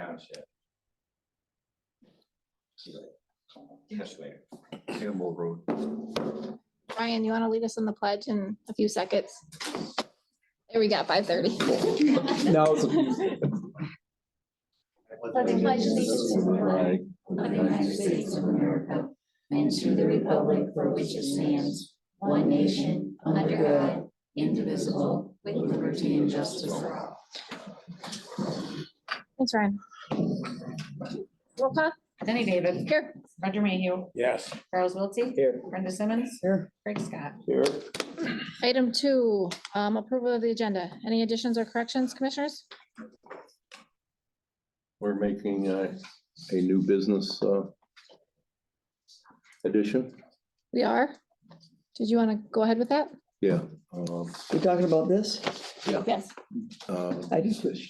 Township. Ogemaw Road. Ryan, you want to lead us in the pledge in a few seconds? There we got 5:30. No. Pledge allegiance to the flag of the United States of America and to the republic for which it stands, one nation, under God, indivisible, with liberty and justice for all. Thanks, Ryan. Roll call. Jenny David. Here. Roger Mayhew. Yes. Charles Wiltie. Here. Brenda Simmons. Here. Craig Scott. Here. Item 2, approval of the agenda. Any additions or corrections, commissioners? We're making a new business addition. We are. Did you want to go ahead with that? Yeah. We talking about this? Yes. I just The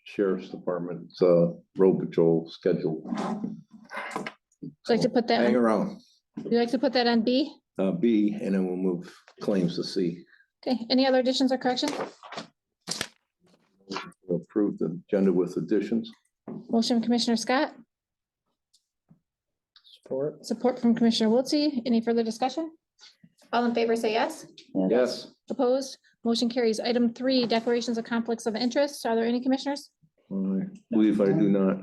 Sheriff's Department's road patrol schedule. Would you like to put that, Hang would around. you like to put that on B? B, and then we'll move claims to C. Okay, any other additions or corrections? We'll approve the agenda with additions. Motion from Commissioner Scott, support. support from Commissioner Wiltie. Any further discussion? All in favor, say yes. Yes. Opposed? Motion carries. Item 3, declarations of conflicts of interest. Are there any commissioners? I believe I do not.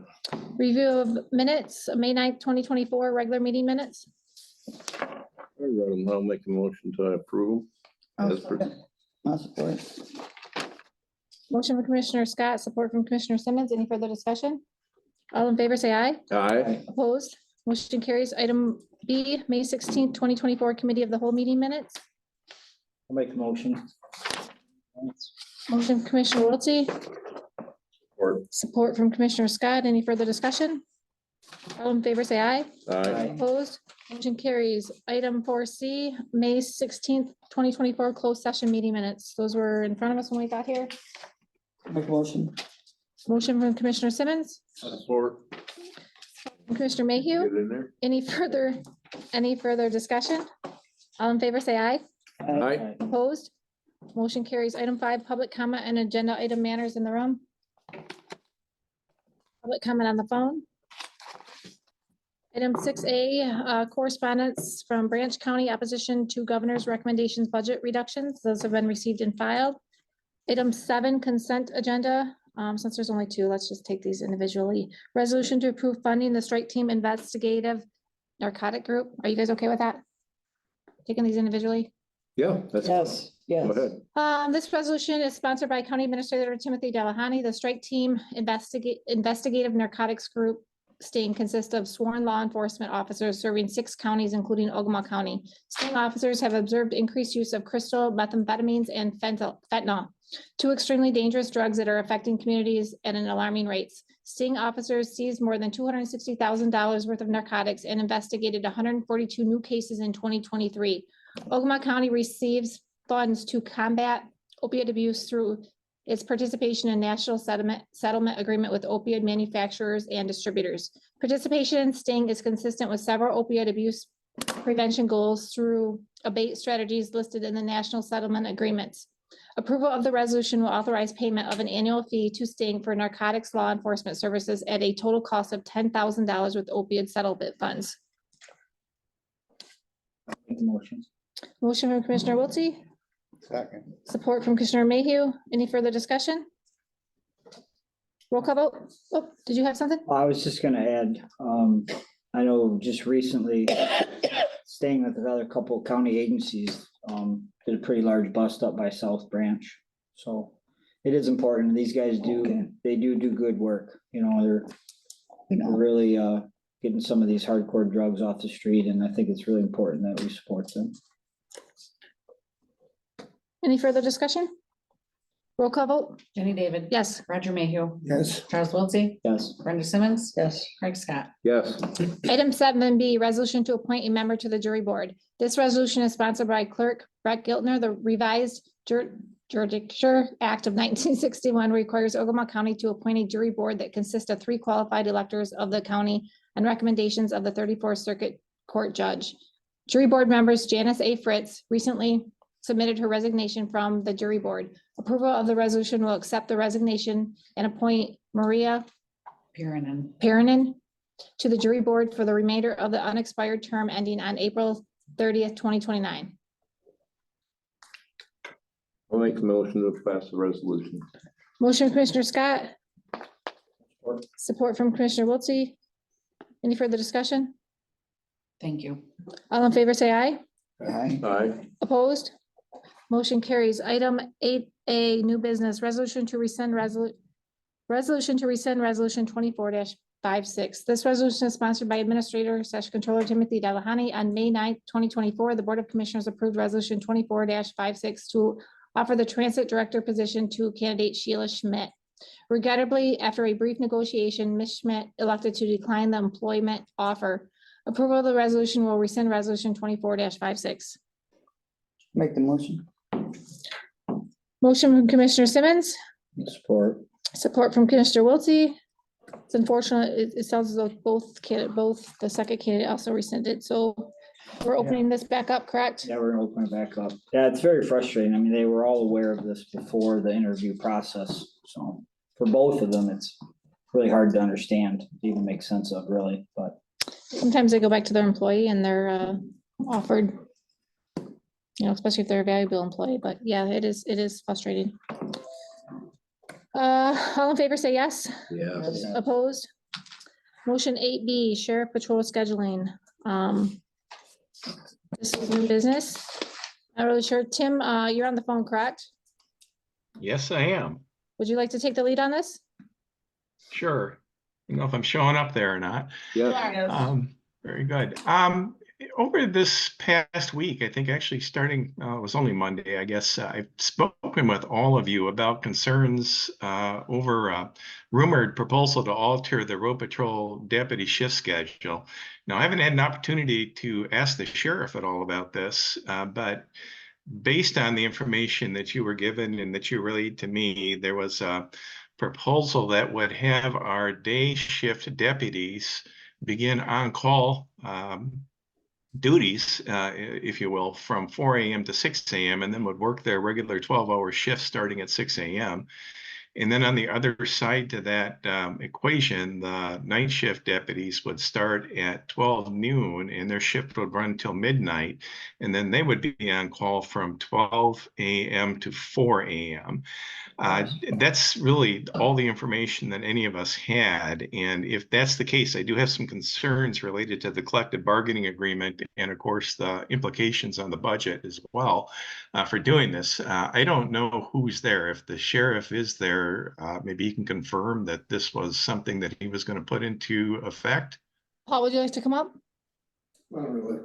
Review of minutes, May 9th, 2024, regular meeting minutes. I read them. I'll make a motion to approve. As per- I'll support. Motion from Commissioner Scott, support from Commissioner Simmons. Any further discussion? All in favor, say aye. Aye. Opposed? Motion carries. Item B, May 16th, 2024, Committee of the Whole meeting minutes. I'll make the motion. Motion from Commissioner Wiltie, Support. support from Commissioner Scott. Any further discussion? All in favor, say aye. Aye. Opposed? Motion carries. Item 4C, May 16th, 2024, closed session meeting minutes. Those were in front of us when we got here. Make motion. Motion from Commissioner Simmons, Support. from Commissioner Get Mayhew. in there. Any further discussion? All in favor, say aye. Aye. Opposed? Motion carries. Item 5, public comment and agenda item manners in the room. Public comment on the phone. Item 6A, correspondence from Branch County opposition to governor's recommendations budget reductions. Those have been received and filed. Item 7, consent agenda. Since there's only 2, let's just take these individually. Resolution to approve funding the strike team investigative narcotic group. Are you guys okay with that? Taking these individually? Yeah, that's. Yes, Go yes. ahead. This resolution is sponsored by County Administrator Timothy Delahoney. The strike team investigative narcotics group sting consists of sworn law enforcement officers serving 6 counties, including Ogemaw County. Sting officers have observed increased use of crystal methamphetamines and fentanyl, 2 extremely dangerous drugs that are affecting communities at an alarming rates. Sting officers seized more than $260,000 worth of narcotics and investigated 142 new cases in 2023. Ogemaw County receives funds to combat opioid abuse through its participation in national settlement agreement with opioid manufacturers and distributors. Participation in Sting is consistent with several opioid abuse prevention goals through abate strategies listed in the national settlement agreements. Approval of the resolution will authorize payment of an annual fee to Sting for narcotics law enforcement services at a total cost of $10,000 with opioid settlement funds. Make the motion. Motion from Commissioner Wiltie, Second. support from Commissioner Mayhew. Any further discussion? Roll call vote. Oh, did you have something? I was just gonna add, I know just recently, staying with another couple of county agencies, did a pretty large bust up by South Branch. So it is important. These guys Okay. they do good work. You know, they're really, getting some of these hardcore drugs off the street, and I think it's really important that we support them. Any further discussion? Roll call vote. Jenny David. Yes. Roger Mayhew. Yes. Charles Wiltie. Yes. Brenda Simmons. Yes. Craig Scott. Yes. Item 7B, resolution to appoint a member to the jury board. This resolution is sponsored by Clerk Brett Giltner. The revised Jurisdiction Act of 1961 requires Ogemaw County to appoint a jury board that consists of 3 qualified electors of the county and recommendations of the 34th Circuit Court Judge. Jury board members Janice A. Fritz recently submitted her resignation from the jury board. Approval of the resolution will accept the resignation and appoint Maria Perinin to the jury board for the remainder of the unexpired term ending on April 30th, 2029. I'll make a motion to pass the resolution. Motion from Commissioner Scott. Support from Commissioner Wiltie. Any further discussion? Thank you. All in favor, say aye. Aye. Aye. Opposed? Motion carries. Item 8A, new business, resolution to rescind resolution 24-56. This resolution is sponsored by Administrator / Controller Timothy Delahoney. On May 9th, 2024, the Board of Commissioners approved resolution 24-56 to offer the Transit Director position to candidate Sheila Schmidt. Regrettably, after a brief negotiation, Ms. Schmidt elected to decline the employment offer. Approval of the resolution will rescind resolution 24-56. Make the motion. Motion from Commissioner Simmons, Support. support from Commissioner Wiltie. It's unfortunate, it sounds as though both the second candidate also rescinded, so we're opening this back up, correct? Yeah, we're gonna open it back up. Yeah, it's very frustrating. I mean, they were all aware of this before the interview process, so for both of them, it's really hard to understand, to even make sense of, really, but. Sometimes they go back to their employee and they're offered, especially if they're a valuable employee, but yeah, it is frustrating. All in favor, say yes. Yes. Opposed? Motion 8B, Sheriff Patrol Scheduling. This is new business. Not really sure. Tim, you're on the phone, correct? Yes, I am. Would you like to take the lead on this? Sure. I don't know if I'm showing up there or not. Yes. Very good. Over this past week, I think actually starting, it was only Monday, I guess, I've spoken with all of you about concerns over a rumored proposal to alter the road patrol deputy shift schedule. Now, I haven't had an opportunity to ask the sheriff at all about this, but based on the information that you were given and that you relayed to me, there was a proposal that would have our day shift deputies begin on-call duties, if you will, from 4 a.m. to 6 a.m. and then would work their regular 12-hour shift starting at 6 a.m. And then on the other side to that equation, the night shift deputies would start at 12 noon and their shift would run till midnight. And then they would be on call from 12 a.m. to 4 a.m. That's really all the information that any of us had. And if that's the case, I do have some concerns related to the collective bargaining agreement and of course the implications on the budget as well for doing this. I don't know who's there. If the sheriff is there, maybe he can confirm that this was something that he was going to put into effect. Paul, would you like to come up, Not really.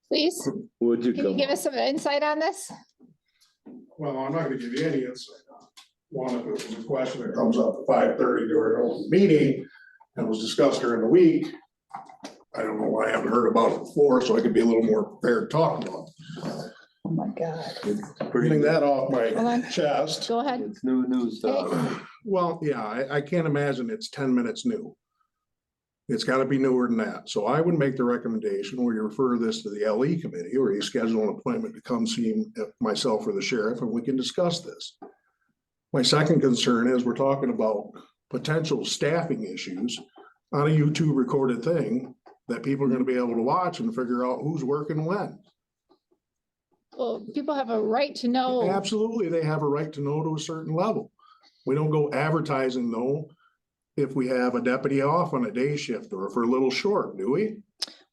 please? Would you Can you come? give us some insight on this? Well, I'm not gonna give you any insight on it. One, if it was a question that comes up at 5:30 during an open meeting and was discussed during the week, I don't know why I haven't heard about it before, so I could be a little more prepared to talk about it. Oh, my God. Getting that off Hold my on. chest. Go ahead. It's new stuff. Well, yeah, I can't imagine it's 10 minutes new. It's gotta be newer than that. So I would make the recommendation where you refer this to the LE committee, or you schedule an appointment to come see myself or the sheriff, and we can discuss this. My second concern is we're talking about potential staffing issues on a YouTube recorded thing that people are gonna be able to watch and figure out who's working when. Well, people have a right to know. Absolutely, they have a right to know to a certain level. We don't go advertising though, if we have a deputy off on a day shift or if we're a little short, do we?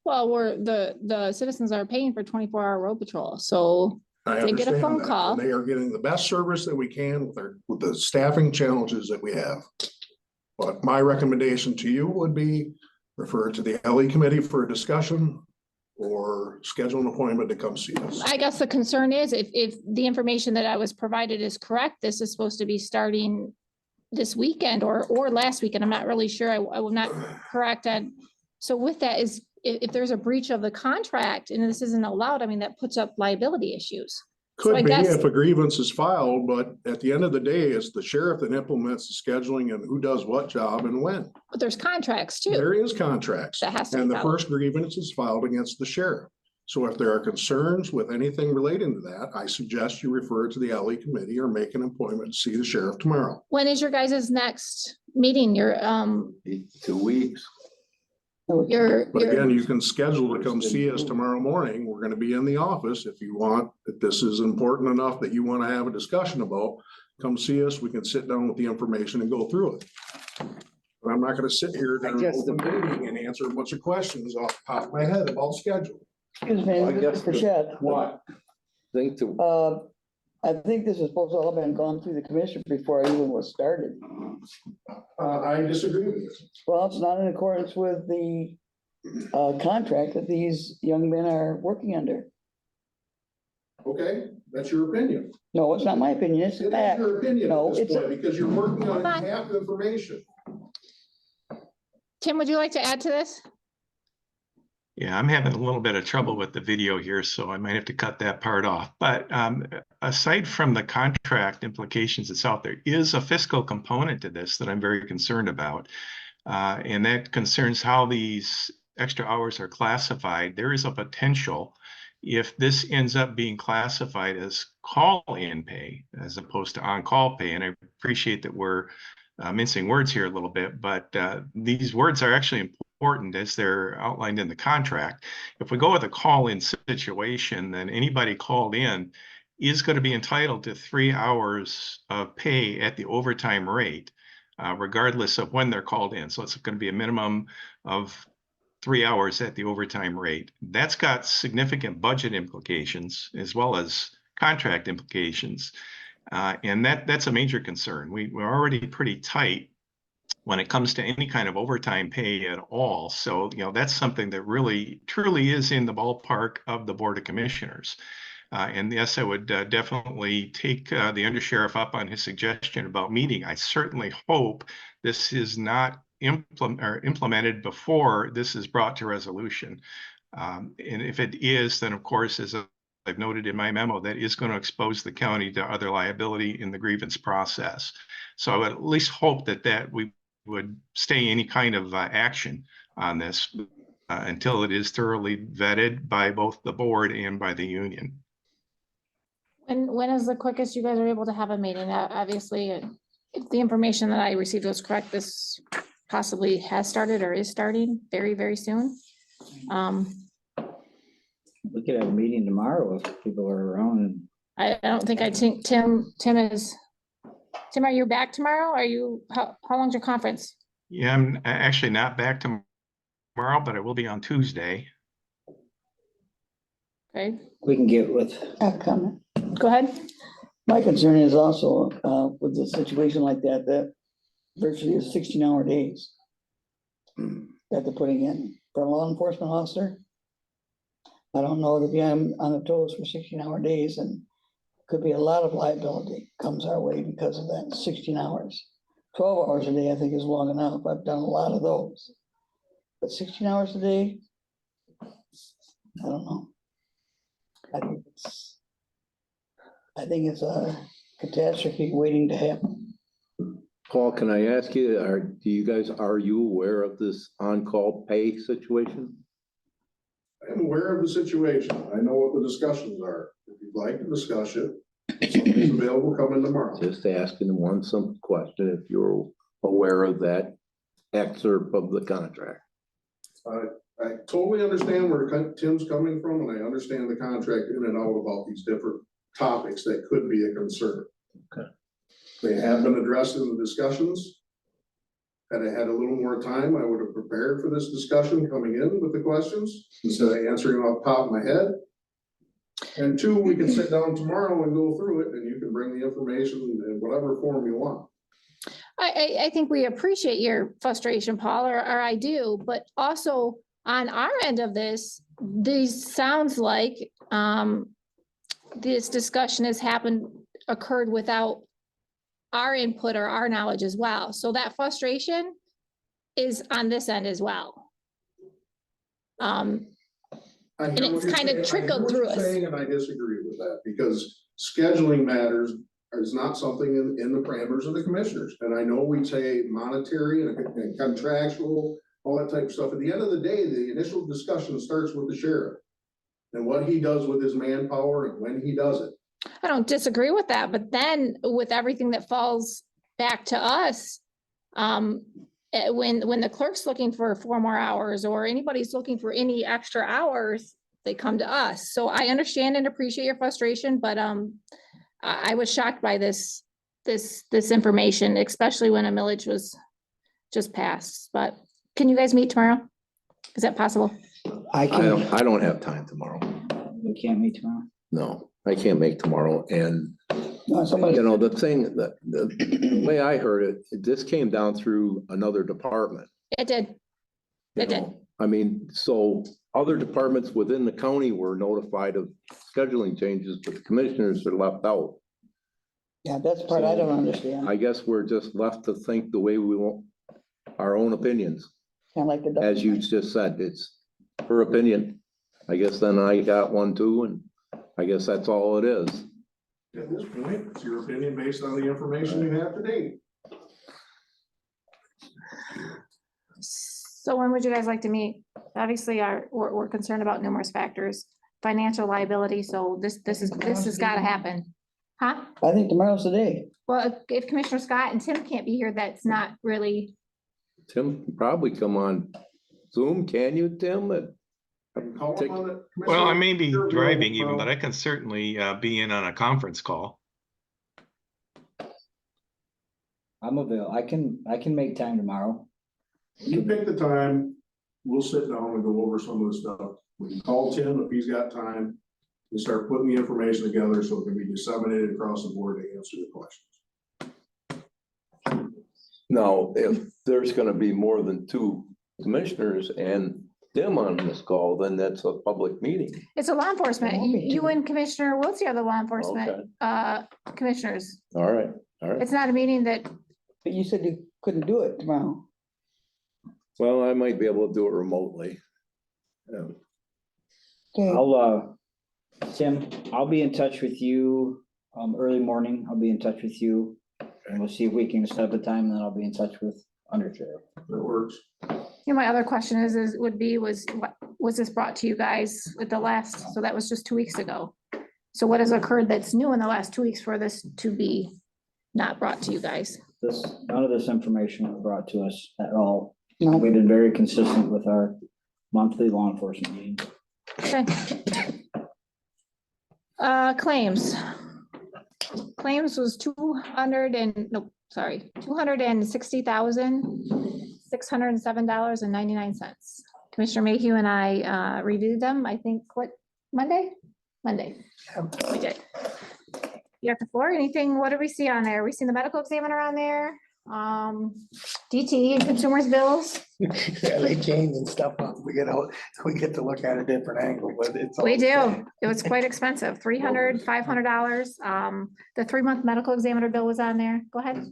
Well, the citizens are paying for 24-hour road patrol, so I They get a understand phone that, call. and they are getting the best service that we can with the staffing challenges that we have. But my recommendation to you would be refer it to the LE committee for a discussion or schedule an appointment to come see us. I guess the concern is if the information that I was provided is correct, this is supposed to be starting this weekend or last weekend. I'm not really sure. I will not correct. And so with that is if there's a breach of the contract and this isn't allowed, I mean, that puts up liability issues. So I Could be guess- if a grievance is filed, but at the end of the day, it's the sheriff that implements the scheduling and who does what job and when. But there's contracts too. There is contracts. That has to be And the followed. first grievance is filed against the sheriff. So if there are concerns with anything relating to that, I suggest you refer to the LE committee or make an appointment to see the sheriff tomorrow. When is your guys' next meeting? Your, 2 weeks. But again, you can schedule to come see us tomorrow morning. We're gonna be in the office if you want. If this is important enough that you want to have a discussion about, come see us. We can sit down with the information and go through it. But I'm not gonna sit here during an open meeting and answer a bunch of questions off the top of my head about schedule. Excuse me, I guess Mr. the- Shed. What? Think to, I think this is supposed to all been gone through the commission before I even was started. I disagree with you. Well, it's not in accordance with the contract that these young men are working under. Okay, that's your opinion. No, it's not my opinion, it's It is fact. your opinion No, at this it's- point because you're working on Hold on. half information. Tim, would you like to add to this? Yeah, I'm having a little bit of trouble with the video here, so I might have to cut that part off. But aside from the contract implications that's out there, is a fiscal component to this that I'm very concerned about. And that concerns how these extra hours are classified. There is a potential, if this ends up being classified as call-in pay as opposed to on-call pay, and I appreciate that we're mincing words here a little bit, but these words are actually important as they're outlined in the contract. If we go with a call-in situation, then anybody called in is going to be entitled to 3 hours of pay at the overtime rate, regardless of when they're called in. So it's going to be a minimum of 3 hours at the overtime rate. That's got significant budget implications as well as contract implications. And that's a major concern. We're already pretty tight when it comes to any kind of overtime pay at all. So, that's something that really, truly is in the ballpark of the Board of Commissioners. And yes, I would definitely take the undersheriff up on his suggestion about meeting. I certainly hope this is not implemented before this is brought to resolution. And if it is, then of course, as I've noted in my memo, that is going to expose the county to other liability in the grievance process. So I would at least hope that we would stay any kind of action on this until it is thoroughly vetted by both the board and by the union. When is the quickest you guys are able to have a meeting? Obviously, if the information that I received was correct, this possibly has started or is starting very, very soon. We could have a meeting tomorrow if people are around and I don't think Tim is, Tim, are you back tomorrow? How long's your conference? Yeah, I'm actually not back tomorrow, but I will be on Tuesday. Okay, we can get with, I have a comment. go ahead. My concern is also with a situation like that virtually is 16-hour days that they're putting in for a law enforcement officer. I don't know to be on the toes for 16-hour days, and could be a lot of liability comes our way because of that 16 hours. 12 hours a day, I think, is long enough. I've done a lot of those. But 16 hours a day, I don't know. I think it's a catastrophe waiting to happen. Paul, can I ask you, are you aware of this on-call pay situation? I'm aware of the situation. I know what the discussions are. If you'd like to discuss it, somebody's available, come in tomorrow. Just asking one simple question, if you're aware of that excerpt of the contract. I totally understand where Tim's coming from, and I understand the contract in and out about these different topics that could be a concern. Okay. They have been addressed in the discussions. Had I had a little more time, I would have prepared for this discussion coming in with the questions instead of answering off the top of my head. And two, we can sit down tomorrow and go through it, and you can bring the information in whatever form you want. I think we appreciate your frustration, Paul, or I do, but also on our end of this sounds like this discussion occurred without our input or our knowledge as well. So that frustration is on this end as well. I hear And what it's you're kind of saying. I hear trickled what through you're us. saying, and I disagree with that, because scheduling matters is not something in the parameters of the commissioners. And I know we say monetary and contractual, all that type of stuff. At the end of the day, the initial discussion starts with the sheriff. and what he does with his manpower and when he does it. I don't disagree with that, but then with everything that falls back to us, when the clerk's looking for 4 more hours or anybody's looking for any extra hours, they come to us. So I understand and appreciate your frustration, but I was shocked by this information, especially when a millage was just passed. But can you guys meet tomorrow? Is that possible? I can, I don't have time tomorrow. we can't meet tomorrow. No, I can't make tomorrow. And, No, somebody, you know, the thing, the way I heard it, this came down through another department. It did. you It did. know. I mean, so other departments within the county were notified of scheduling changes, but the commissioners are left out. yeah, that's the part I don't understand. I guess we're just left to think the way we want, our own opinions. Kind of like the. As you just said, it's her opinion. I guess then I got one too, and I guess that's all it is. At this point, it's your opinion based on the information you have today. So when would you guys like to meet? Obviously, we're concerned about numerous factors, financial liability, so this has gotta happen. Huh? I think tomorrow's the day. Well, if Commissioner Scott and Tim can't be here, that's not really, Tim can probably come on Zoom, can you, Tim? Call him on it, Well, I Commissioner. may be Sure, driving even, well, but I can certainly be in on a conference call. I'm available. I can make time tomorrow. You pick the time, we'll sit down and go over some of the stuff. We can call Tim if he's got time and start putting the information together so it can be disseminated across the board to answer the questions. Now, if there's gonna be more than 2 commissioners and Tim on this call, then that's a public meeting. it's a law enforcement. It won't be You too. and Commissioner Wiltse are the law Okay. enforcement commissioners. All right, all right. It's not a meeting that, But you said you couldn't do it tomorrow. Well, I might be able to do it remotely. Yeah. Okay, Tim, I'll be in touch with you, early morning. I'll be in touch with you. And we'll see if we can set up a time, and then I'll be in touch with Under Sheriff. That works. my other question was what was this brought to you guys with the last, so that was just 2 weeks ago. So what has occurred that's new in the last 2 weeks for this to be not brought to you guys? None of this information was brought to us at all. no, We've been very consistent with our monthly law enforcement meetings. Okay. Claims. Claims was 260,607.99. Commissioner Mayhew and I reviewed them, I think, Monday? Monday. We did. You have the floor, anything, what did we see on there? We seen the medical examiner on there, DTE and consumers bills. Yeah, they change and stuff. We get to look at a different angle, but it's. all We the do. same. It was quite expensive, $300, $500. The 3-month medical examiner bill was on there. Go ahead.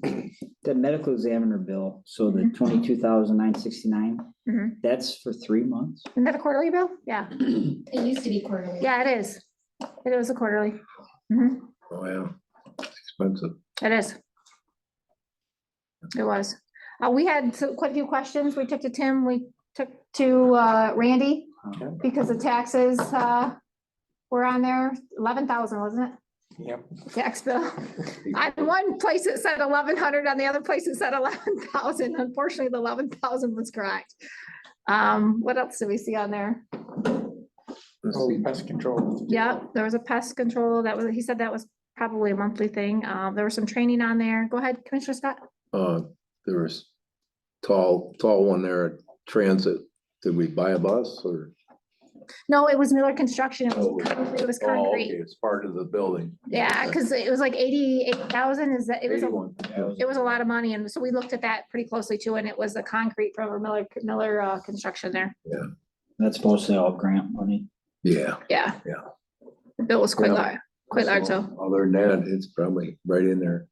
The medical examiner bill, so the 22,969, Mhm. that's for 3 months? Isn't that a quarterly bill? Yeah. It used to be quarterly. Yeah, it is. It was a quarterly. Mhm. Oh, yeah. It's expensive. It is. It was. We had quite a few questions. We took to Tim, we took to Randy because the taxes were on there. 11,000, wasn't it? Yep. Tax bill. On one place it said 1,100, on the other place it said 11,000. Unfortunately, the 11,000 was correct. What else did we see on there? Let's Oh, see. pest control. Yeah, there was a pest control. He said that was probably a monthly thing. There was some training on there. Go ahead, Commissioner Scott. There was tall one there at Transit. Did we buy a bus or? No, it was Miller Construction. It Oh, was concrete. It was Oh, okay, concrete. it's part of the building. Yeah, because it was like 88,000 is that, it was a 81. Yeah. it was a lot of money, and so we looked at that pretty closely too, and it was the concrete from Miller Construction there. That's mostly all grant money. Yeah. Yeah. Yeah. The bill was quite Yeah. large, So, so. other than that, it's probably right in there.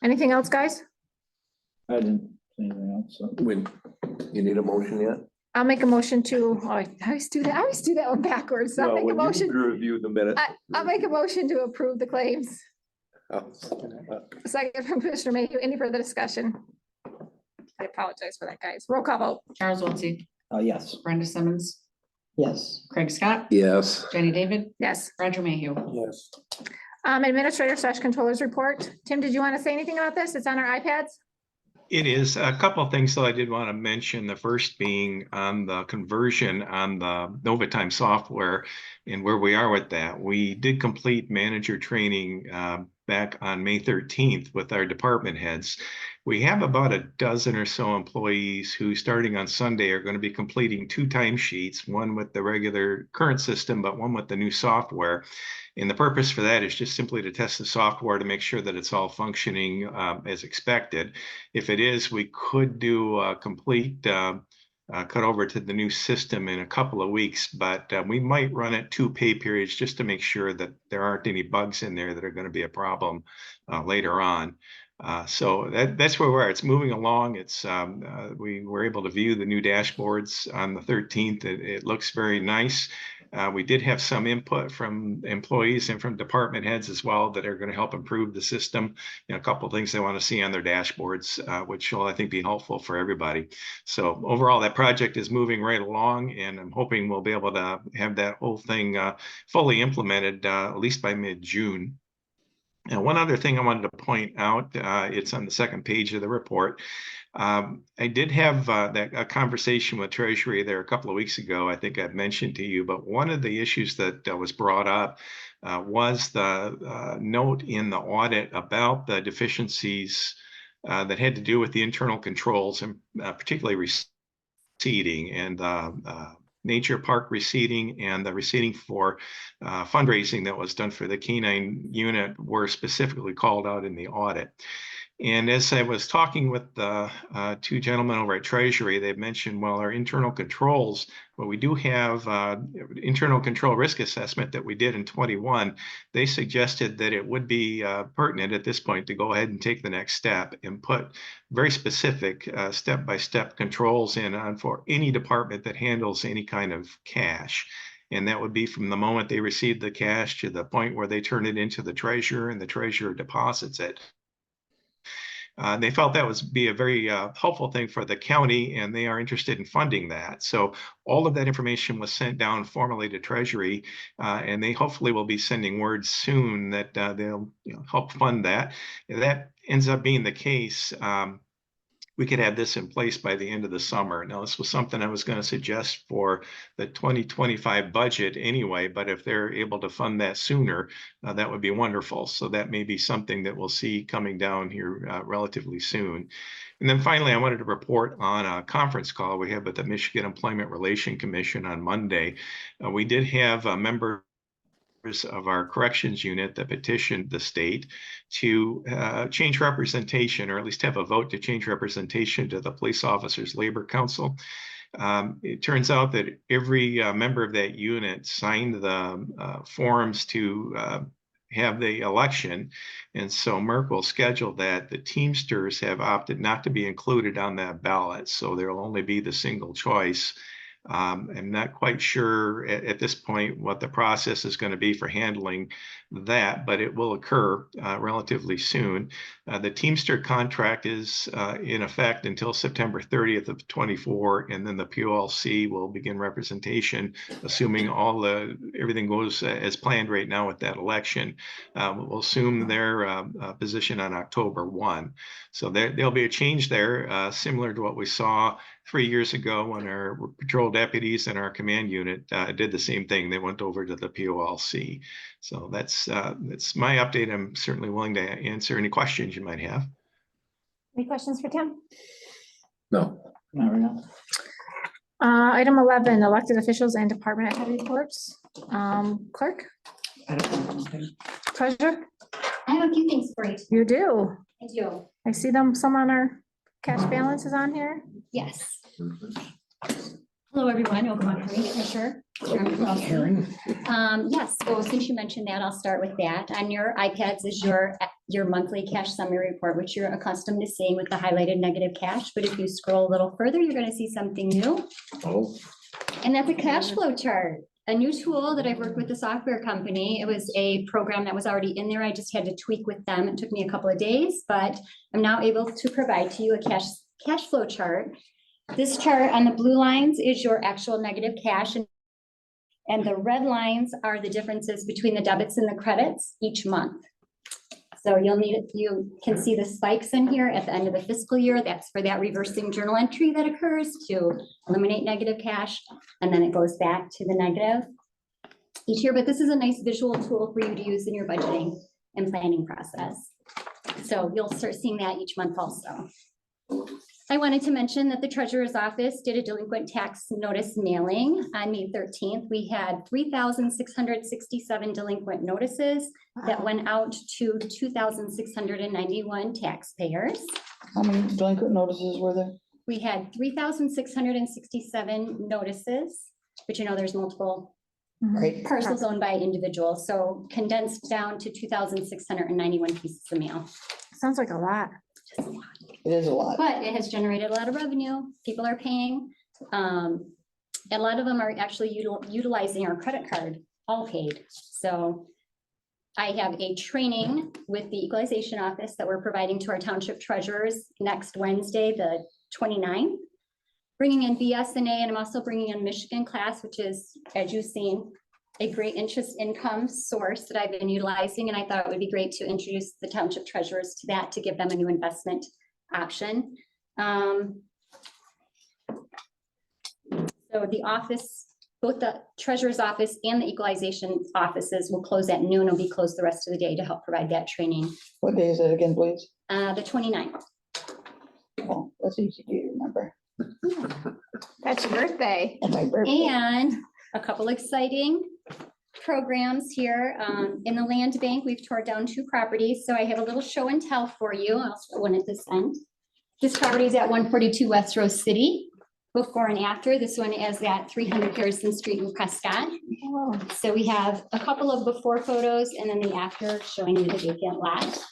Anything else, guys? I didn't see anything else, so. You need a motion yet? I'll make a motion to, oh, I always do that one backwards. I'll No, make a when you motion, review the minute. I'll make a motion to approve the claims. Uh, A second from Commissioner Mayhew. Any further discussion? I apologize for that, guys. Roll call vote. Charles Wiltie, Yes. Brenda Simmons, Yes. Craig Scott, Yes. Jenny David, Yes. Roger Mayhew. Yes. Administrator/Controllers report. Tim, did you want to say anything about this? It's on our iPads. It is a couple of things that I did want to mention. The first being on the conversion on the NovaTime software and where we are with that. We did complete manager training back on May 13th with our department heads. We have about a dozen or so employees who, starting on Sunday, are going to be completing 2 timesheets, one with the regular current system, but one with the new software. And the purpose for that is just simply to test the software to make sure that it's all functioning as expected. If it is, we could do a complete cut over to the new system in a couple of weeks, but we might run it 2 pay periods just to make sure that there aren't any bugs in there that are going to be a problem later on. So that's where we are. It's moving along. We were able to view the new dashboards on the 13th. It looks very nice. We did have some input from employees and from department heads as well that are going to help improve the system. A couple of things they want to see on their dashboards, which will, I think, be helpful for everybody. So overall, that project is moving right along, and I'm hoping we'll be able to have that whole thing fully implemented at least by mid-June. Now, one other thing I wanted to point out, it's on the second page of the report. I did have a conversation with Treasury there a couple of weeks ago. I think I've mentioned to you, but one of the issues that was brought up was the note in the audit about the deficiencies that had to do with the internal controls, and particularly receipting and nature park receipting and the receipting for fundraising that was done for the canine unit were specifically called out in the audit. And as I was talking with the 2 gentlemen over at Treasury, they mentioned, well, our internal controls, well, we do have internal control risk assessment that we did in 21. They suggested that it would be pertinent at this point to go ahead and take the next step and put very specific step-by-step controls in on for any department that handles any kind of cash. And that would be from the moment they receive the cash to the point where they turn it into the treasurer and the treasurer deposits it. They felt that would be a very helpful thing for the county, and they are interested in funding that. So all of that information was sent down formally to Treasury, and they hopefully will be sending word soon that they'll help fund that. If that ends up being the case, we could have this in place by the end of the summer. Now, this was something I was going to suggest for the 2025 budget anyway, but if they're able to fund that sooner, that would be wonderful. So that may be something that we'll see coming down here relatively soon. And then finally, I wanted to report on a conference call we had with the Michigan Employment Relation Commission on Monday. We did have a member of our corrections unit that petitioned the state to change representation, or at least have a vote to change representation to the Police Officers Labor Council. It turns out that every member of that unit signed the forms to have the election. And so Merck will schedule that. The Teamsters have opted not to be included on that ballot, so there will only be the single choice. I'm not quite sure at this point what the process is going to be for handling that, but it will occur relatively soon. The Teamster contract is in effect until September 30th of 24, and then the POLC will begin representation, assuming everything goes as planned right now with that election. We'll assume their position on October 1. So there'll be a change there, similar to what we saw 3 years ago when our patrol deputies and our command unit did the same thing. They went over to the POLC. So that's my update. I'm certainly willing to answer any questions you might have. Any questions for Tim? No. Not right now. Item 11, elected officials and department head reports. Clerk, I don't know anything. treasurer, I have a few things for you. you do. I do. I see some on our cash balances on here. Yes. Hello, everyone. Ogemaw County Treasurer. Karen? Yes, so since you mentioned that, I'll start with that. On your iPads is your monthly cash summary report, which you're accustomed to seeing with the highlighted negative cash. But if you scroll a little further, you're going to see something new. Oh. And that's a cash flow chart, a new tool that I've worked with the software company. It was a program that was already in there. I just had to tweak with them. It took me a couple of days, but I'm now able to provide to you a cash flow chart. This chart on the blue lines is your actual negative cash, and And the red lines are the differences between the debits and the credits each month. So you can see the spikes in here at the end of the fiscal year. That's for that reversing journal entry that occurs to eliminate negative cash. And then it goes back to the negative each year. But this is a nice visual tool for you to use in your budgeting and planning process. So you'll start seeing that each month also. I wanted to mention that the treasurer's office did a delinquent tax notice mailing on May 13th. We had 3,667 delinquent notices that went out to 2,691 taxpayers. How many delinquent notices were there? We had 3,667 notices, but you know, there's multiple Right, parcels owned by individuals. So condensed down to 2,691 pieces of mail. Sounds like a lot. it is a lot. But it has generated a lot of revenue. People are paying. A lot of them are actually utilizing our credit card, all paid. So I have a training with the equalization office that we're providing to our township treasurers next Wednesday, the 29th. Bringing in BSNA, and I'm also bringing in Michigan class, which is, as you've seen, a great interest income source that I've been utilizing. And I thought it would be great to introduce the township treasurers to that, to give them a new investment option. So the office, both the treasurer's office and the equalization offices will close at noon. It'll be closed the rest of the day to help provide that training. What day is it again, please? The 29th. Oh, that's easy to remember. That's your birthday. And my birthday. And a couple exciting programs here. In the land bank, we've tore down 2 properties. So I have a little show and tell for you. I'll start one at this end. This property is at 142 West Rose City. Before and after, this one is at 300 Harrison Street in Prescott. So we have a couple of before photos and then the after showing you the vacant lot.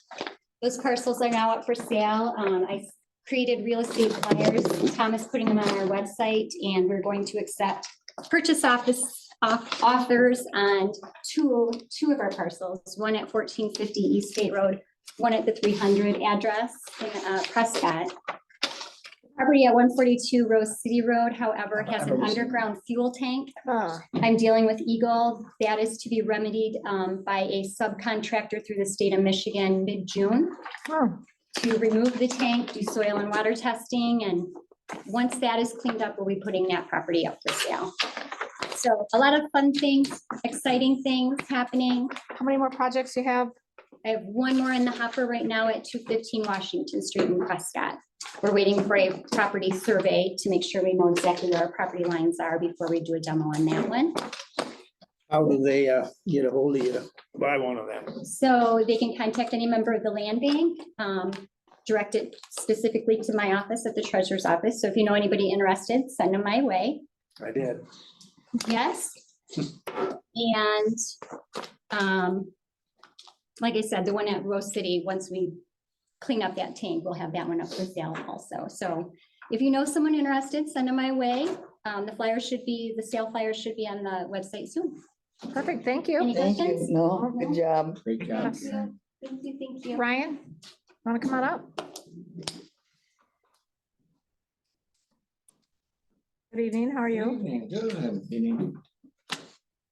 Those parcels are now up for sale. I created real estate flyers. Tom is putting them on our website, and we're going to accept purchase offers on two of our parcels, one at 1450 East State Road, one at the 300 address in Prescott. Property at 142 Rose City Road, however, has an underground fuel tank. Oh, I'm dealing with Eagle. That is to be remedied by a subcontractor through the state of Michigan mid-June oh, to remove the tank, do soil and water testing, and once that is cleaned up, we'll be putting that property up for sale. So a lot of fun things, exciting things happening. how many more projects you have? I have one more in the hopper right now at 215 Washington Street in Prescott. We're waiting for a property survey to make sure we know exactly where our property lines are before we do a demo on that one. How do they get a hold of you to buy one of them? So they can contact any member of the land bank, direct it specifically to my office at the treasurer's office. So if you know anybody interested, send them my way. I did. Yes. And like I said, the one at Rose City, once we clean up that tank, we'll have that one up for sale also. So if you know someone interested, send them my way. The sale flyers should be on the website soon. Perfect, thank you. Any Thank you. questions? No, good job. Great job. Yes. Thank you. Ryan, want to come on up? Good evening, how are you? Good evening.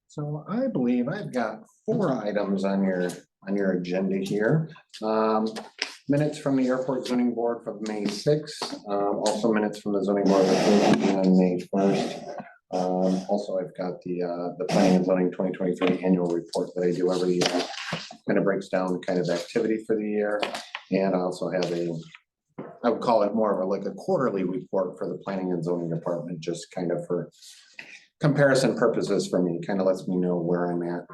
So I believe I've got 4 items on your agenda here. Minutes from the airport zoning board from May 6th, also minutes from the zoning board of appeals on May 1st. Also, I've got the planning and zoning 2023 annual report that I do every year. Kind of breaks down kind of activity for the year. And I also have I would call it more of like a quarterly report for the planning and zoning department, just kind of for comparison purposes for me, kind of lets me know where I'm at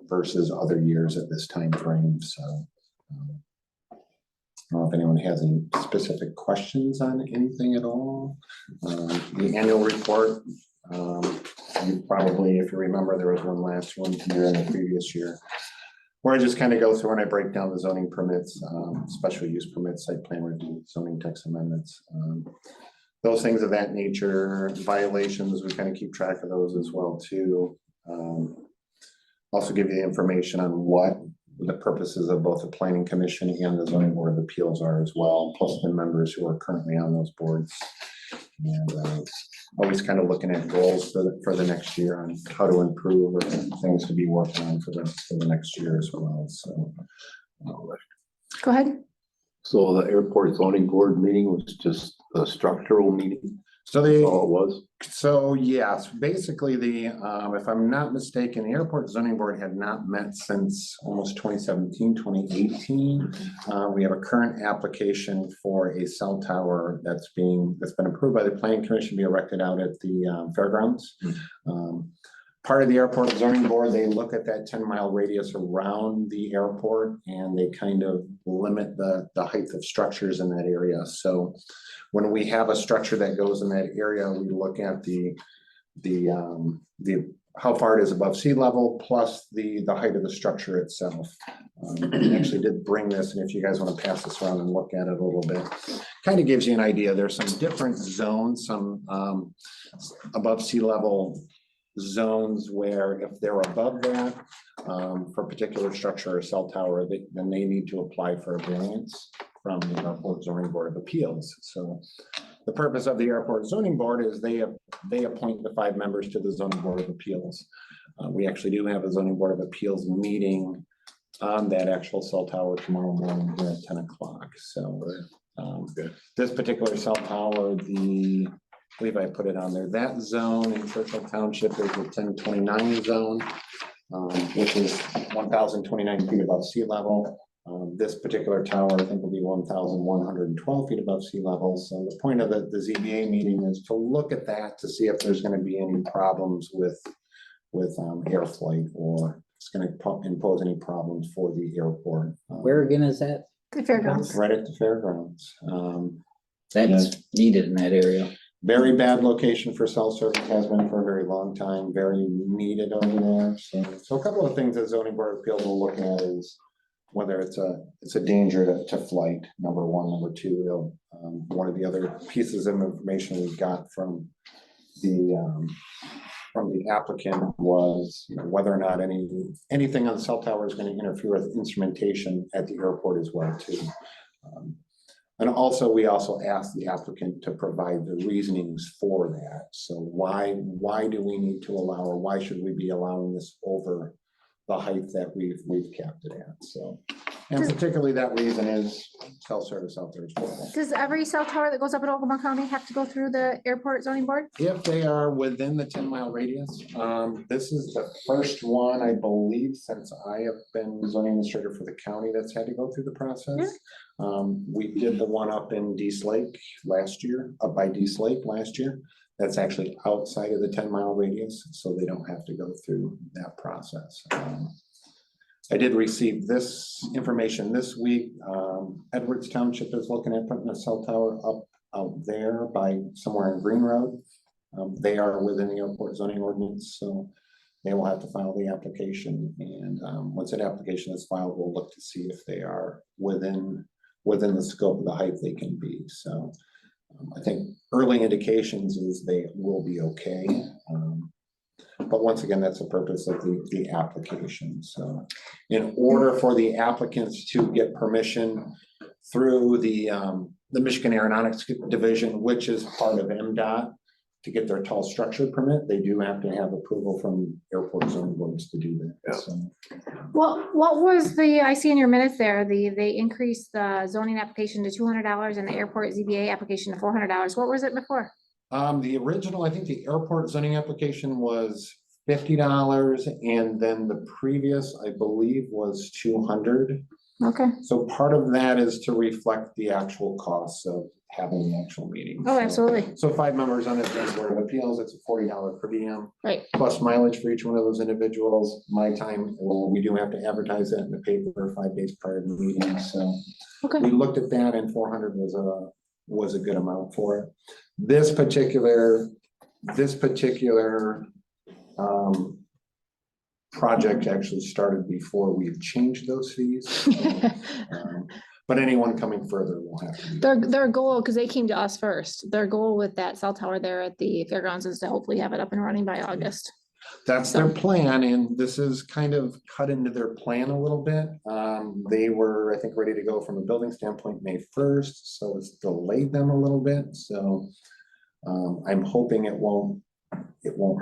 versus other years at this time frame. So I don't know if anyone has any specific questions on anything at all. The annual report, you probably, if you remember, there was one last one here in the previous year, where I just kind of go through and I break down the zoning permits, special use permits, site plan review, zoning text amendments, those things of that nature. Violations, we kind of keep track of those as well too. Also give you the information on what the purposes of both the planning commission and the zoning board of appeals are as well, plus the members who are currently on those boards. And always kind of looking at goals for the next year on how to improve or things to be worked on for the next year as well. So. Go ahead. So the airport zoning board meeting was just a structural meeting, So that's all it was? So yes, basically if I'm not mistaken, the airport zoning board had not met since almost 2017, 2018. We have a current application for a cell tower that's been approved by the planning commission to be erected out at the fairgrounds. Part of the airport zoning board, they look at that 10-mile radius around the airport and they kind of limit the height of structures in that area. So when we have a structure that goes in that area, we look at the how far it is above sea level plus the height of the structure itself. I actually did bring this, and if you guys want to pass this around and look at it a little bit, kind of gives you an idea. There's some different zones, some above sea level zones where if they're above that for a particular structure or cell tower, then they need to apply for a variance from the Airport Zoning Board of Appeals. So the purpose of the Airport Zoning Board is they appoint the 5 members to the Zoning Board of Appeals. We actually do have a Zoning Board of Appeals meeting on that actual cell tower tomorrow morning here at 10 o'clock. So this particular cell tower, I believe I put it on there. That zone in Churchill Township is the 1029 zone, which is 1,029 feet above sea level. This particular tower, I think, will be 1,112 feet above sea level. So the point of the ZBA meeting is to look at that to see if there's going to be any problems with air flight, or it's going to impose any problems for the airport. Where again is that? The fairgrounds. Right at the fairgrounds. That's needed in that area. Very bad location for cell service, has been for a very long time, very needed over there. So a couple of things that zoning board of appeals will look at is whether it's a danger to flight, number one. Number two, one of the other pieces of information we got from the applicant was whether or not anything on the cell tower is going to interfere with instrumentation at the airport as well too. And also, we also asked the applicant to provide the reasonings for that. So why do we need to allow, or why should we be allowing this over the height that we've capped it at? So, and particularly that reason is cell service out there as well. Does every cell tower that goes up in Ogemaw County have to go through the airport zoning board? If they are within the 10-mile radius, this is the first one, I believe, since I have been zoning administrator for the county that's had to go through the process. Yeah. We did the one up in Dease Lake last year, up by Dease Lake last year. That's actually outside of the 10-mile radius, so they don't have to go through that process. I did receive this information this week. Edwards Township is looking at putting a cell tower up out there by somewhere in Green Road. They are within the airport zoning ordinance, so they will have to file the application. And once that application is filed, we'll look to see if they are within the scope of the height they can be. So I think early indications is they will be okay. But once again, that's the purpose of the application. So in order for the applicants to get permission through the Michigan Aeronautics Division, which is part of MDOT, to get their tall structure permit, they do have to have approval from airport zoning boards to do that. Yeah. So. Well, what was I see in your minutes there, they increased the zoning application to $200 and the airport ZBA application to $400. What was it before? The original, I think the airport zoning application was $50, and then the previous, I believe, was $200. Okay. So part of that is to reflect the actual costs of having the actual meeting. Oh, absolutely. So 5 members on the Board of Appeals, it's a $40 per diem. Right. Plus mileage for each one of those individuals. My time, well, we do have to advertise that in the paper 5 days prior to the meeting. So okay. We looked at that, and 400 was a good amount for it. This particular project actually started before we've changed those fees. But anyone coming further will have to. Their goal, because they came to us first, their goal with that cell tower there at the fairgrounds is to hopefully have it up and running by August. That's their plan, and this is kind of cut into their plan a little bit. They were, I think, ready to go from a building standpoint May 1st, so it's delayed them a little bit. So I'm hoping it won't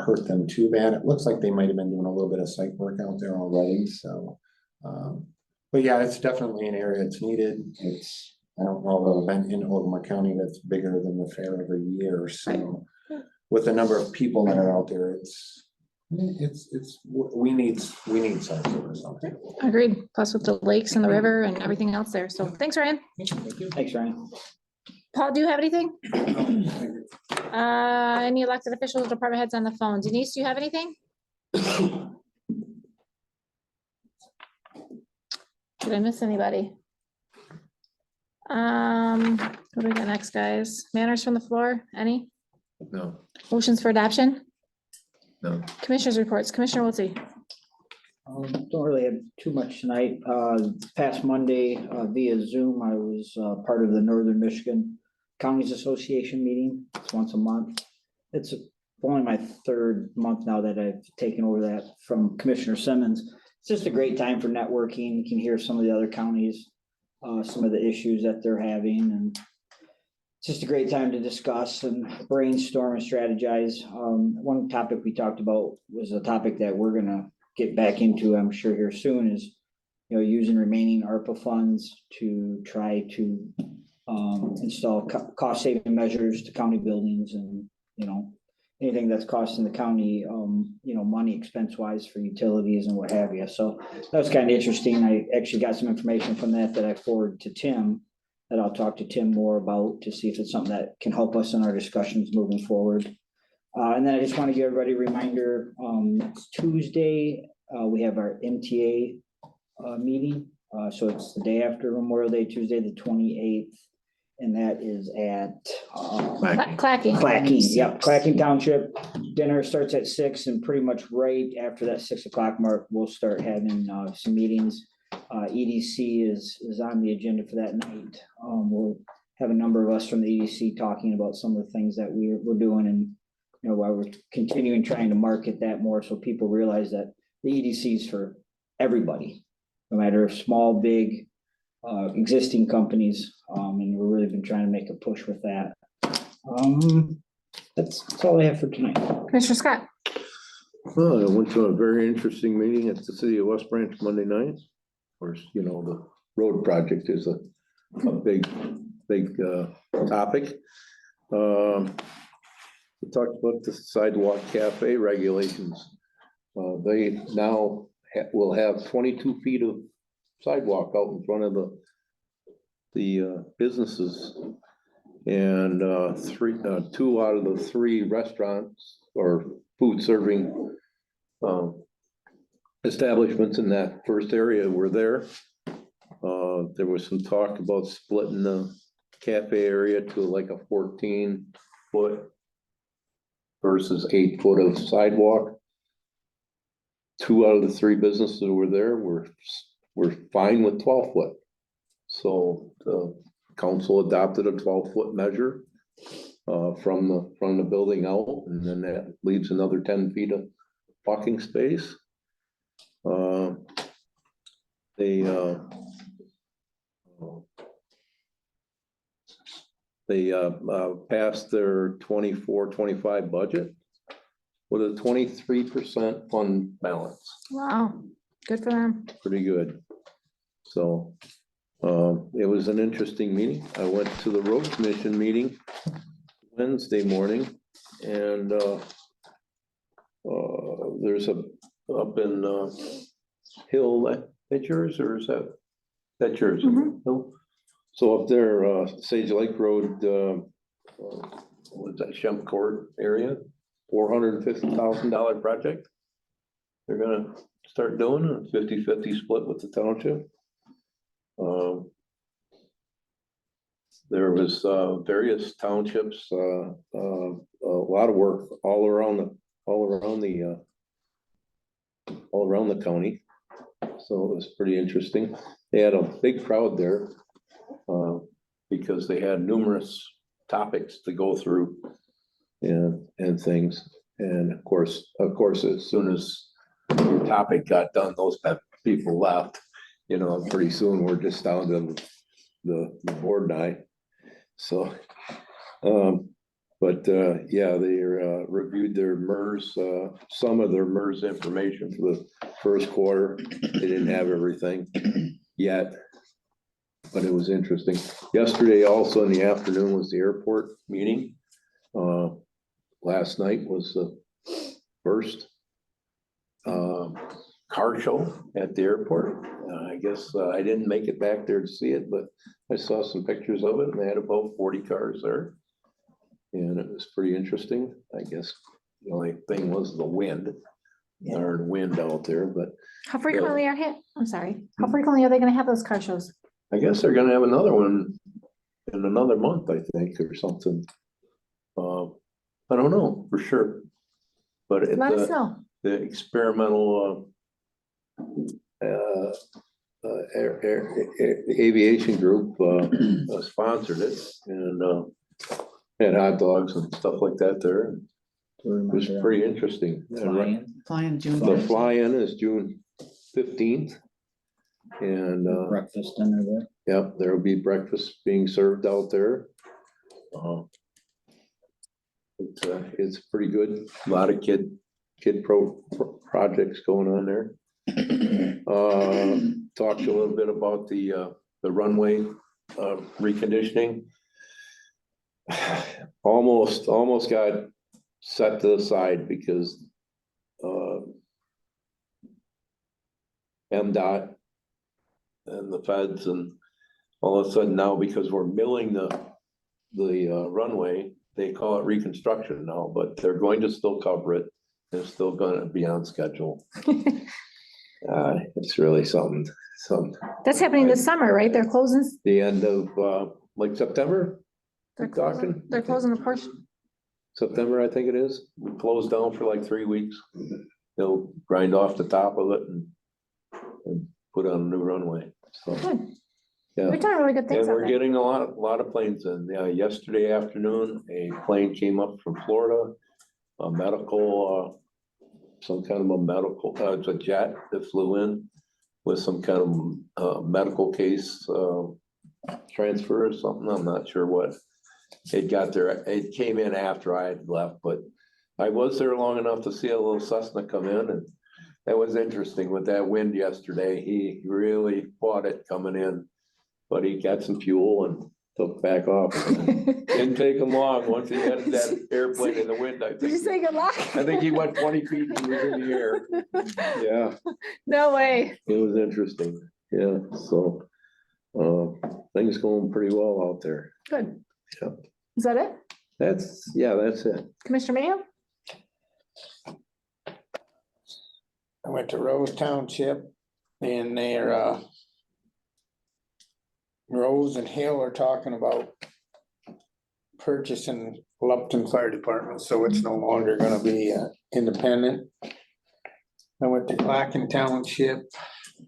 hurt them too bad. It looks like they might have been doing a little bit of site work out there already, so. But yeah, it's definitely an area that's needed. I don't know of an event in Ogemaw County that's bigger than the fair every year, so. With the number of people that are out there, we need site work or something. Agreed. Plus with the lakes and the river and everything else there. So thanks, Ryan. Thanks, Ryan. Paul, do you have anything? Any elected officials, department heads on the phone? Denise, do you have anything? Did I miss anybody? What do we got next, guys? Manners from the floor, any? No, Motions for adoption? no. Commissioners reports, Commissioner Wiltie. Don't really have too much tonight. Past Monday, via Zoom, I was part of the Northern Michigan Counties Association meeting. It's once a month. It's only my third month now that I've taken over that from Commissioner Simmons. It's just a great time for networking. You can hear some of the other counties, some of the issues that they're having, and it's just a great time to discuss and brainstorm and strategize. One topic we talked about was a topic that we're gonna get back into, I'm sure here soon, is, you know, using remaining ARPA funds to try to install cost saving measures to county buildings and, you know, anything that's costing the county, you know, money expense wise for utilities and what have you. So that was kind of interesting. I actually got some information from that I forwarded to Tim, that I'll talk to Tim more about to see if it's something that can help us in our discussions moving forward. And then I just want to give everybody a reminder, next Tuesday, we have our MTA meeting. So it's the day after Memorial Day, Tuesday, the 28th. And that is at Clacking. Clacking, yep, Clacking Township. Dinner starts at 6, and pretty much right after that 6 o'clock mark, we'll start having some meetings. EDC is on the agenda for that night. We'll have a number of us from the EDC talking about some of the things that we're doing, and, you know, while we're continuing trying to market that more so people realize that the EDC is for everybody, no matter if small, big, existing companies, and we've really been trying to make a push with that. That's all I have for tonight. Commissioner Scott. Well, I went to a very interesting meeting at the city of West Branch Monday night. Of course, you know, the road project is a big topic. We talked about the sidewalk cafe regulations. They now will have 22 feet of sidewalk out in front of the businesses, and 2 out of the 3 restaurants or food serving establishments in that first area were there. There was some talk about splitting the cafe area to like a 14-foot versus 8 foot of sidewalk. 2 out of the 3 businesses were there were fine with 12 foot. So the council adopted a 12-foot measure from the building out, and then that leaves another 10 feet of walking space. They passed their 24-25 budget with a 23% fund balance. Wow, good for them. Pretty good. So it was an interesting meeting. I went to the road commission meeting Wednesday morning, and there's up in Hill, that yours, or is that yours? Hill? So up there, Sage Lake Road, what's that, Shemp Court area, $450,000 project. They're gonna start doing a 50-50 split with the township. There was various townships, a lot of work all around the county. So it was pretty interesting. They had a big crowd there because they had numerous topics to go through and things. And of course, as soon as the topic got done, those people left. You know, pretty soon we're just down to the board and I. So But, yeah, they, reviewed their MERS, some of their MERS information for the first quarter. They didn't have everything yet. But it was interesting. Yesterday also in the afternoon was the airport meeting. Last night was the first car show at the airport. I guess I didn't make it back there to see it, but I saw some pictures of it and they had about 40 cars there. And it was pretty interesting. I guess the only thing was the wind, darn wind out there, but How frequently are I'm sorry, how frequently are they gonna have those car shows? I guess they're gonna have another one in another month, I think, or something. I don't know for sure. But Let us know. the experimental aviation group sponsored it and had hot dogs and stuff like that there. It was pretty interesting. Flying June. The fly-in is June 15th. And Breakfast dinner there. yep, there'll be breakfast being served out there. It's pretty good. A lot of kid projects going on there. Talked a little bit about the runway reconditioning. Almost got set to the side because MDOT and the feds and all of a sudden now, because we're milling the runway, they call it reconstruction now, but they're going to still cover it. They're still gonna be on schedule. It's really something. That's happening this summer, right? They're closing, The end of like September, they're talking? closing, they're closing a portion. September, I think it is. We closed down for like 3 weeks. They'll grind off the top of it and put on a new runway. So, Good. yeah. We're doing really good things And out we're there. getting a lot of planes in. Yeah, yesterday afternoon, a plane came up from Florida, a medical, some kind of a medical, it's a jet that flew in with some kind of medical case transfer or something. I'm not sure what. It got there, it came in after I had left, but I was there long enough to see a little Cessna come in, and that was interesting with that wind yesterday. He really fought it coming in, but he got some fuel and took back off. Didn't take him long. Once he had that airplane in the wind, I Did you think. say good luck? I think he went 20 feet and he was in the air. Yeah, No way. it was interesting. Yeah, so things going pretty well out there. Good. Yeah. Is that it? That's it. Commissioner Mayo? I went to Rose Township and their Rose and Hill are talking about purchasing Lupton Fire Department, so it's no longer gonna be independent. I went to Clacking Township.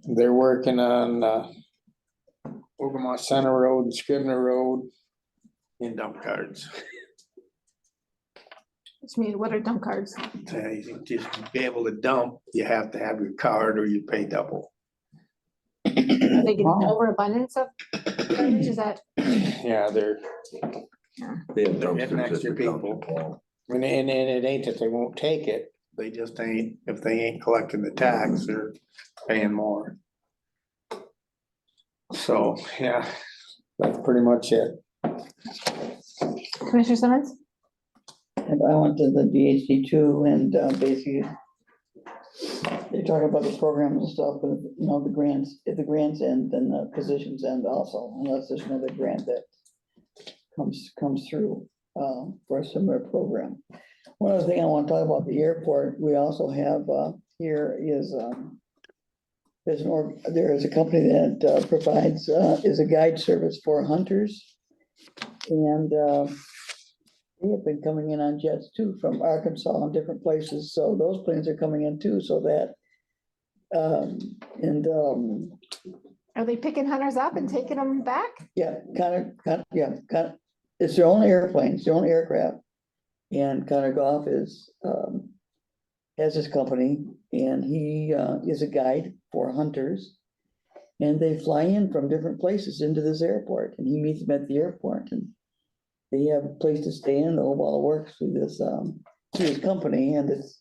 They're working on Ogemaw Center Road and Scribner Road in dump cards. Which means, what are dump cards? Just to be able to dump, you have to have your card or you pay double. Are they getting overabundance of garbage? Is that? Yeah, they're They have They're getting dumpsters at extra the people. township hall. And it ain't that they won't take it, they just ain't, if they ain't collecting the tax, they're paying more. So, yeah, that's pretty much it. Commissioner Simmons? And I went to the DHD too, and basically they talk about the programs and stuff, but you know, the grants, if the grants end, then the positions end also, unless there's another grant that comes through for a similar program. One other thing I want to talk about the airport, we also have here is there is a company that provides is a guide service for hunters, and they have been coming in on jets too from Arkansas and different places. So those planes are coming in too, so that Are they picking hunters up and taking them back? yeah, kind of, it's their own airplanes, their own aircraft. And Connor Goff has his company, and he is a guide for hunters. And they fly in from different places into this airport, and he meets them at the airport, and they have a place to stay in, the whole ball of works through this company, and it's,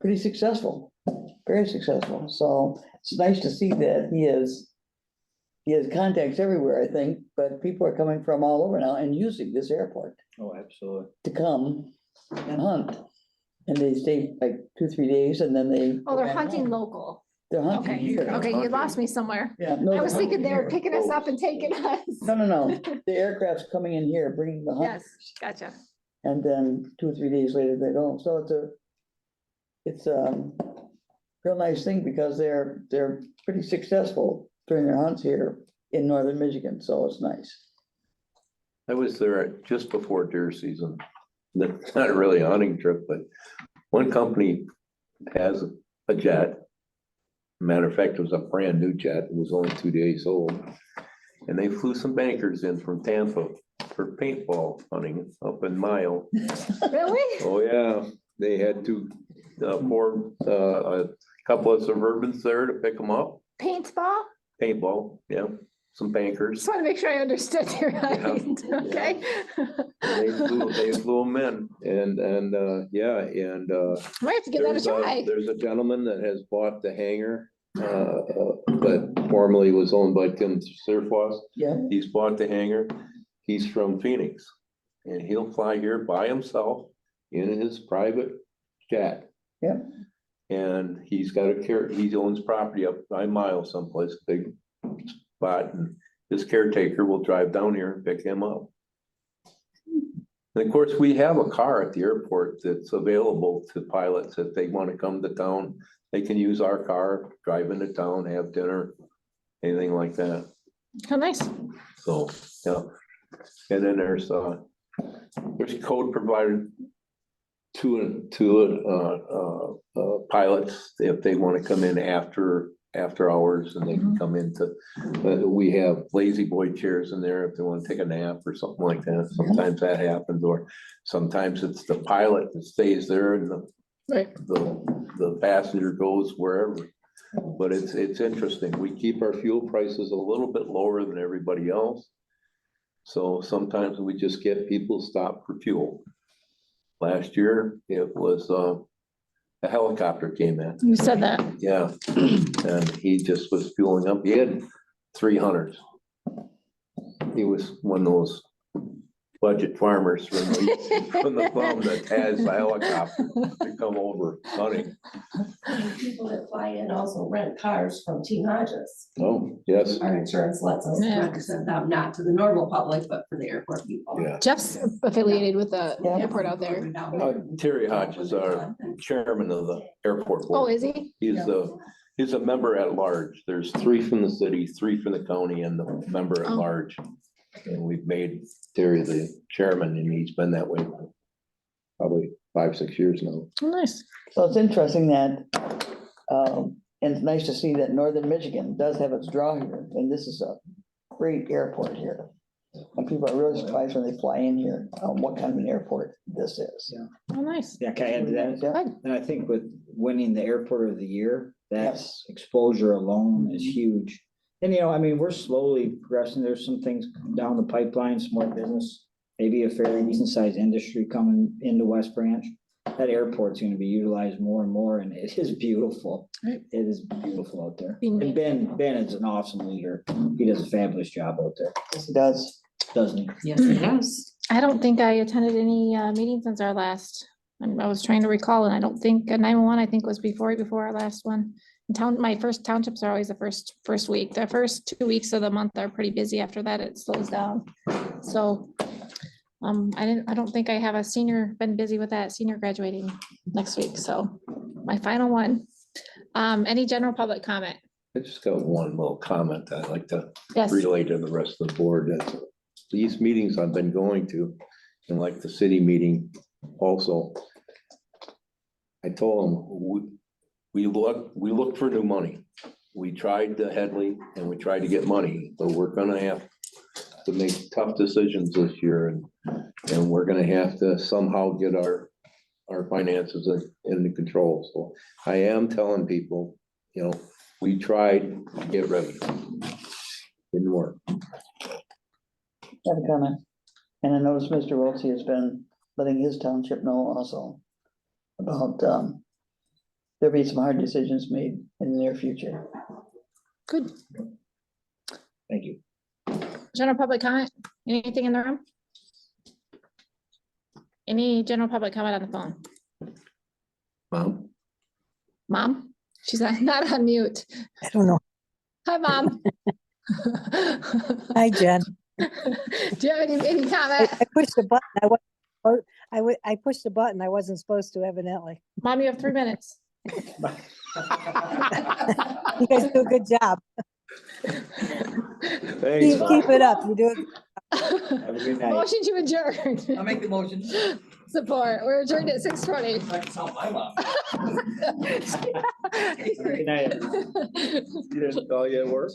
pretty successful, very successful. So it's nice to see that he has contacts everywhere, I think, but people are coming from all over now and using this airport Oh, absolutely. to come and hunt. And they stay like 2-3 days and then they. Oh, go they're back hunting home. local. They're hunting Okay, here. okay, you lost me somewhere. Yeah, no, I was they're thinking they were hunting picking us up and taking us. here. No, the aircraft's coming in here, bringing the hunters. Yes, gotcha. And then 2 or 3 days later, they go. So it's a real nice thing because they're pretty successful during their hunts here in northern Michigan, so it's nice. I was there just before deer season. That's not really a hunting trip, but one company has a jet. Matter of fact, it was a brand new jet. It was only 2 days old. And they flew some bankers in from Tampa for paintball hunting up in Mile. Really? Oh, yeah. They had to pour a couple of Suburbans there to pick them up. Paintball? Paintball, yeah, some bankers. Just want to make sure I understood you right, okay? They flew them in yeah, and Might have to give that a there's try. there's a gentleman that has bought the hangar that formerly was owned by Tim Surfloss. Yeah, He's bought the hangar. He's from Phoenix. And he'll fly here by himself in his private jet. yeah. And he's got he owns property up by Mile someplace, big spot, and his caretaker will drive down here and pick him up. And of course, we have a car at the airport that's available to pilots if they want to come to town. They can use our car, drive into town, have dinner, anything like that. How nice. So, yeah. And then there's code provided to pilots if they want to come in after hours, and they can come into, we have lazy boy chairs in there if they want to take a nap or something like that. Sometimes that happens, or sometimes it's the pilot that stays there and the passenger goes wherever. But it's interesting. We keep our fuel prices a little bit lower than everybody else. So sometimes we just get people stopped for fuel. Last year, it was a helicopter came in. You said that. Yeah, and he just was fueling up. He had 300s. He was one of those budget farmers from the farm that has a helicopter to come over hunting. People that fly in also rent cars from Team Hodges. Oh, yes, Our insurance lets us Yeah. send them not to the normal public, but for the airport people. yeah. Jeff's affiliated with the Yeah. airport out there. Terry Hodges, our chairman of the airport board. Oh, is he? He's a member at large. There's 3 from the city, 3 from the county, and the member at Oh. large. And we've made Terry the chairman, and he's been that way for probably 5-6 years now. Oh, nice. So it's interesting that, and it's nice to see that northern Michigan does have its draw here, and this is a great airport here. And people are really surprised when they fly in here, what kind of an airport this is. Oh, nice. Yeah, can I add to that? Yeah. And I think with winning the airport of the year, that Yes. exposure alone is huge. And, I mean, we're slowly progressing. There's some things down the pipeline, some more business, maybe a fairly decent sized industry coming into West Branch. That airport's gonna be utilized more and more, and it is beautiful. Right. It is beautiful out there. Being And Ben is an awesome leader. He does a fabulous job out there, Yes, it does. doesn't he? Yes, it does. I don't think I attended any meetings since our last. I was trying to recall, and I don't think 911, I think was before our last one. My first townships are always the first week. The first 2 weeks of the month are pretty busy. After that, it slows down. So I don't think I have been busy with that senior graduating next week. So my final one. Any general public comment? I just got one little comment that I'd like to Yes. relay to the rest of the board. That these meetings I've been going to, and like the city meeting also, I told them, we looked for new money. We tried the Headley and we tried to get money, but we're gonna have to make tough decisions this year, and we're gonna have to somehow get our finances into control. So I am telling people, we tried to get revenue. Didn't work. have a comment. And I noticed Mr. Wiltie has been letting his township know also about, there'll be some hard decisions made in the near future. Good. Thank you. General public comment? Anything in the room? Any general public comment on the phone? Mom? Mom? She's not on mute. I don't know. Hi, Mom. Hi, Jen. Do you have any comment? I pushed the button. I pushed the button. I wasn't supposed to evidently. Mom, you have 3 minutes. You guys do a good job. Thanks. Keep it up. You do it. Have a good night. Motion to adjourn. I'll make the motion. Support. We're adjourned at 6:20. Good night. You didn't call you at work?